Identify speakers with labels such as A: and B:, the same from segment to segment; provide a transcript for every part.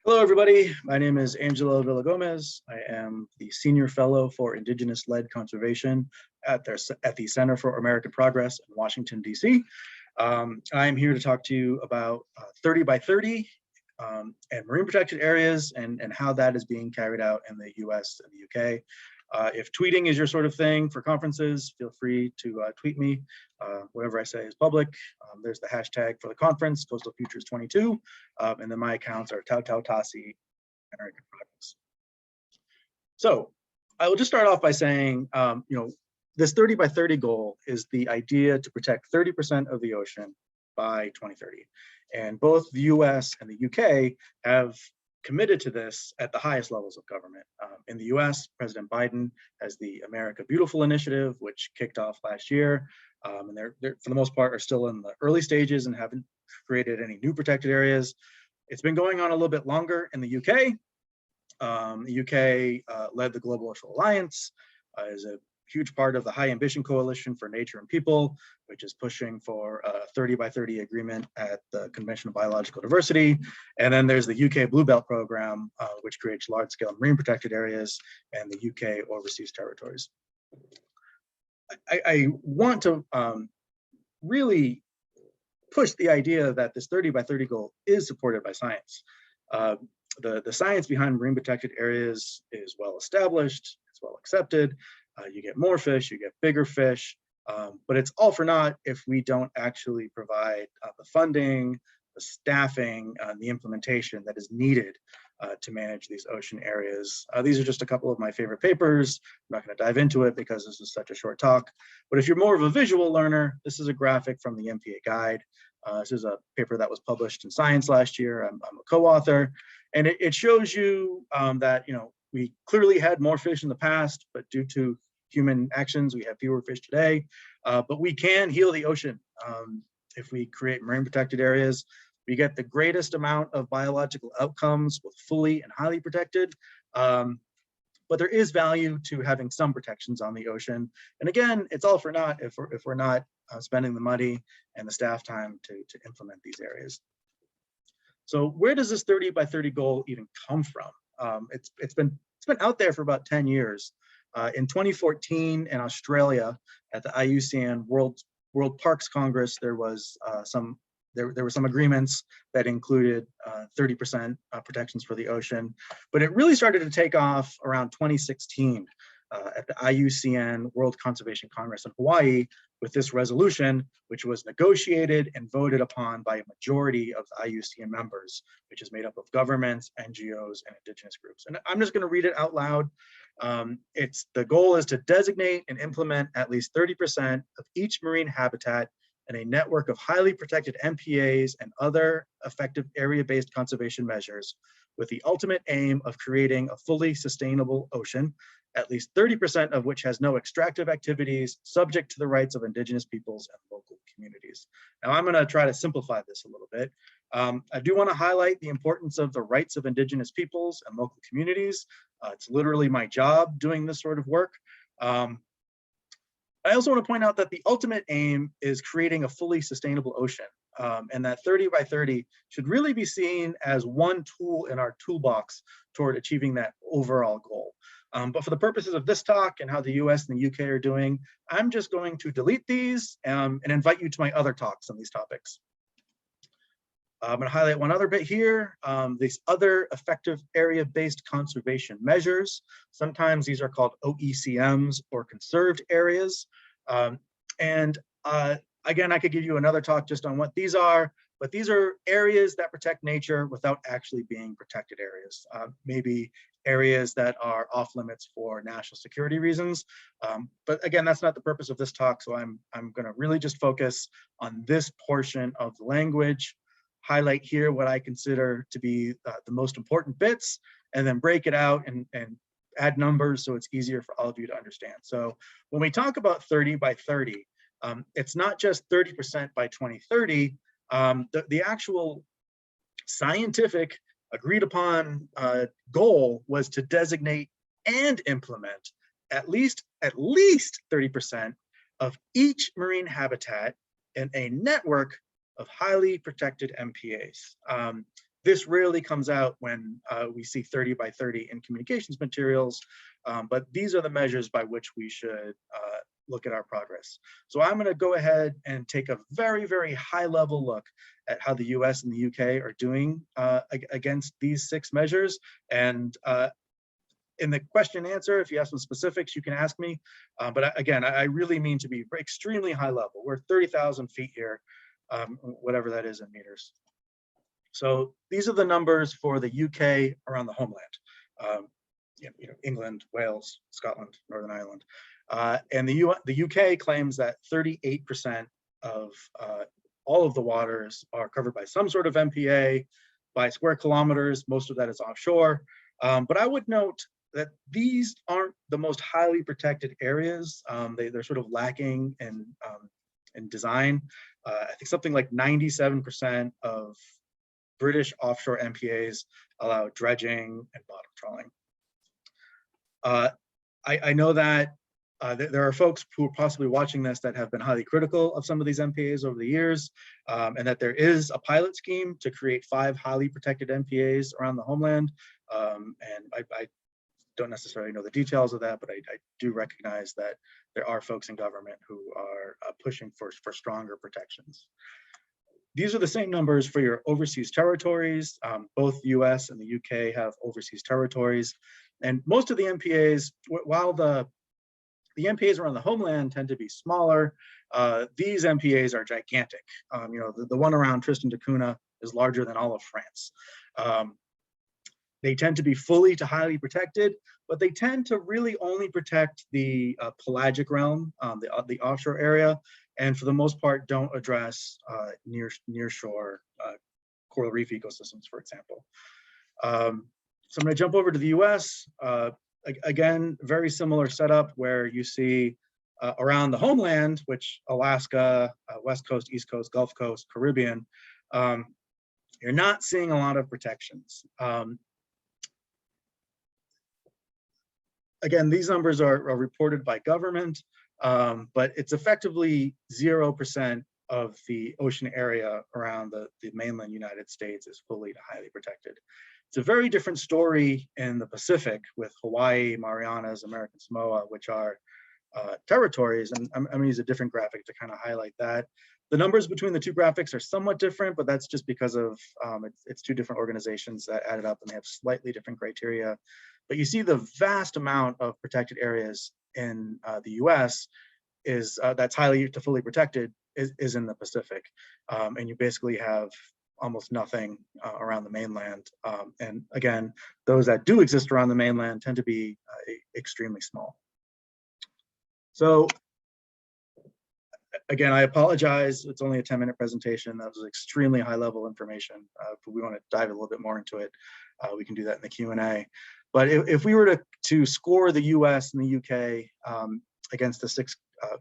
A: Hello, everybody. My name is Angelo Villagomez. I am the Senior Fellow for Indigenous-led Conservation at the Center for American Progress in Washington, D.C. I'm here to talk to you about 30 by 30 and marine protected areas and how that is being carried out in the US and the UK. If tweeting is your sort of thing for conferences, feel free to tweet me. Whatever I say is public. There's the hashtag for the conference, Coastal Futures 22, and then my accounts are Tasi, American Progress. So I will just start off by saying, this 30 by 30 goal is the idea to protect 30% of the ocean by 2030. And both the US and the UK have committed to this at the highest levels of government. In the US, President Biden has the America Beautiful initiative, which kicked off last year. And they're, for the most part, are still in the early stages and haven't created any new protected areas. It's been going on a little bit longer in the UK. The UK led the Global Ocean Alliance, is a huge part of the High Ambition Coalition for Nature and People, which is pushing for a 30 by 30 agreement at the Convention on Biological Diversity. And then there's the UK Blue Belt program, which creates large-scale marine protected areas and the UK overseas territories. I want to really push the idea that this 30 by 30 goal is supported by science. The science behind marine protected areas is well established, it's well accepted. You get more fish, you get bigger fish, but it's all for naught if we don't actually provide the funding, the staffing, the implementation that is needed to manage these ocean areas. These are just a couple of my favorite papers. I'm not going to dive into it because this is such a short talk, but if you're more of a visual learner, this is a graphic from the MPA guide. This is a paper that was published in Science last year. I'm a co-author, and it shows you that, we clearly had more fish in the past, but due to human actions, we have fewer fish today. But we can heal the ocean if we create marine protected areas. We get the greatest amount of biological outcomes with fully and highly protected. But there is value to having some protections on the ocean. And again, it's all for naught if we're not spending the money and the staff time to implement these areas. So where does this 30 by 30 goal even come from? It's been out there for about 10 years. In 2014 in Australia at the IUCN World Parks Congress, there were some agreements that included 30% protections for the ocean, but it really started to take off around 2016 at the IUCN World Conservation Congress in Hawaii with this resolution, which was negotiated and voted upon by a majority of the IUCN members, which is made up of governments, NGOs, and indigenous groups. And I'm just going to read it out loud. The goal is to designate and implement at least 30% of each marine habitat in a network of highly protected MPAs and other effective area-based conservation measures with the ultimate aim of creating a fully sustainable ocean, at least 30% of which has no extractive activities, subject to the rights of indigenous peoples and local communities. Now, I'm going to try to simplify this a little bit. I do want to highlight the importance of the rights of indigenous peoples and local communities. It's literally my job doing this sort of work. I also want to point out that the ultimate aim is creating a fully sustainable ocean, and that 30 by 30 should really be seen as one tool in our toolbox toward achieving that overall goal. But for the purposes of this talk and how the US and the UK are doing, I'm just going to delete these and invite you to my other talks on these topics. I'm going to highlight one other bit here, these other effective area-based conservation measures. Sometimes these are called OECMs or conserved areas. Again, I could give you another talk just on what these are, but these are areas that protect nature without actually being protected areas. Maybe areas that are off limits for national security reasons. But again, that's not the purpose of this talk, so I'm going to really just focus on this portion of the language, highlight here what I consider to be the most important bits, and then break it out and add numbers so it's easier for all of you to understand. So when we talk about 30 by 30, it's not just 30% by 2030. The actual scientific agreed upon goal was to designate and implement at least 30% of each marine habitat in a network of highly protected MPAs. This rarely comes out when we see 30 by 30 in communications materials, but these are the measures by which we should look at our progress. So I'm going to go ahead and take a very, very high level look at how the US and the UK are doing against these 6 measures. And in the question and answer, if you have some specifics, you can ask me. But again, I really mean to be extremely high level. We're 30,000 feet here, whatever that is in meters. So these are the numbers for the UK around the homeland. England, Wales, Scotland, Northern Ireland. And the UK claims that 38% of all of the waters are covered by some sort of MPA. By square kilometers, most of that is offshore. But I would note that these aren't the most highly protected areas. They're sort of lacking in design. I think something like 97% of British offshore MPAs allow dredging and bottom trawling. I know that there are folks who are possibly watching this that have been highly critical of some of these MPAs over the years, and that there is a pilot scheme to create 5 highly protected MPAs around the homeland. And I don't necessarily know the details of that, but I do recognize that there are folks in government who are pushing for stronger protections. These are the same numbers for your overseas territories. Both US and the UK have overseas territories. And most of the MPAs, while the MPAs around the homeland tend to be smaller, these MPAs are gigantic. The one around Tristan da Cunha is larger than all of France. They tend to be fully to highly protected, but they tend to really only protect the pelagic realm, the offshore area, and for the most part don't address nearshore coral reef ecosystems, for example. So I'm going to jump over to the US. Again, very similar setup where you see around the homeland, which Alaska, West Coast, East Coast, Gulf Coast, Caribbean, you're not seeing a lot of protections. Again, these numbers are reported by government, but it's effectively 0% of the ocean area around the mainland United States is fully to highly protected. It's a very different story in the Pacific with Hawaii, Marianas, American Samoa, which are territories. And I'm going to use a different graphic to kind of highlight that. The numbers between the 2 graphics are somewhat different, but that's just because of it's 2 different organizations that added up and they have slightly different criteria. But you see the vast amount of protected areas in the US is that's highly to fully protected is in the Pacific. And you basically have almost nothing around the mainland. And again, those that do exist around the mainland tend to be extremely small. So again, I apologize. It's only a 10-minute presentation. That was extremely high-level information. If we want to dive a little bit more into it, we can do that in the Q&A. But if we were to score the US and the UK against the 6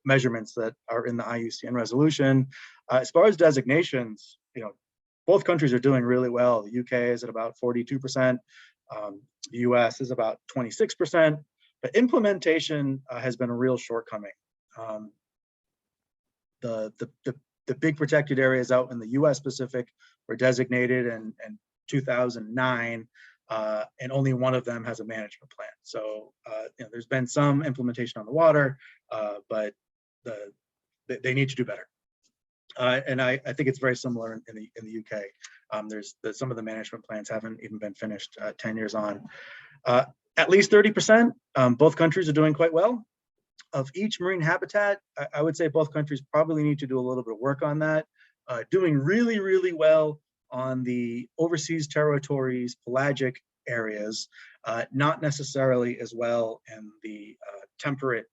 A: measurements that are in the IUCN resolution, as far as designations, both countries are doing really well. The UK is at about 42%, the US is about 26%, but implementation has been a real shortcoming. The big protected areas out in the US Pacific were designated in 2009, and only one of them has a management plan. So there's been some implementation on the water, but they need to do better. And I think it's very similar in the UK. Some of the management plans haven't even been finished 10 years on. At least 30%, both countries are doing quite well. Of each marine habitat, I would say both countries probably need to do a little bit of work on that. Doing really, really well on the overseas territories, pelagic areas, not necessarily as well in the temperate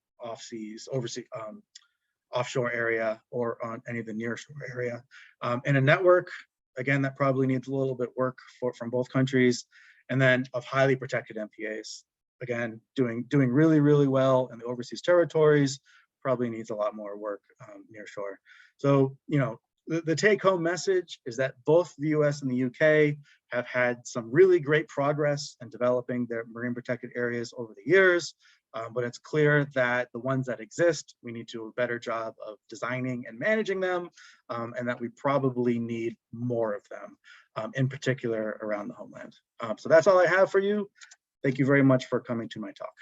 A: offshore area or on any of the nearshore area. In a network, again, that probably needs a little bit work from both countries. And then of highly protected MPAs, again, doing really, really well in the overseas territories, probably needs a lot more work near shore. So, the take-home message is that both the US and the UK have had some really great progress in developing their marine protected areas over the years. but it's clear that the ones that exist, we need to do a better job of designing and managing them, and that we probably need more of them, in particular around the homeland. So that's all I have for you. Thank you very much for coming to my talk.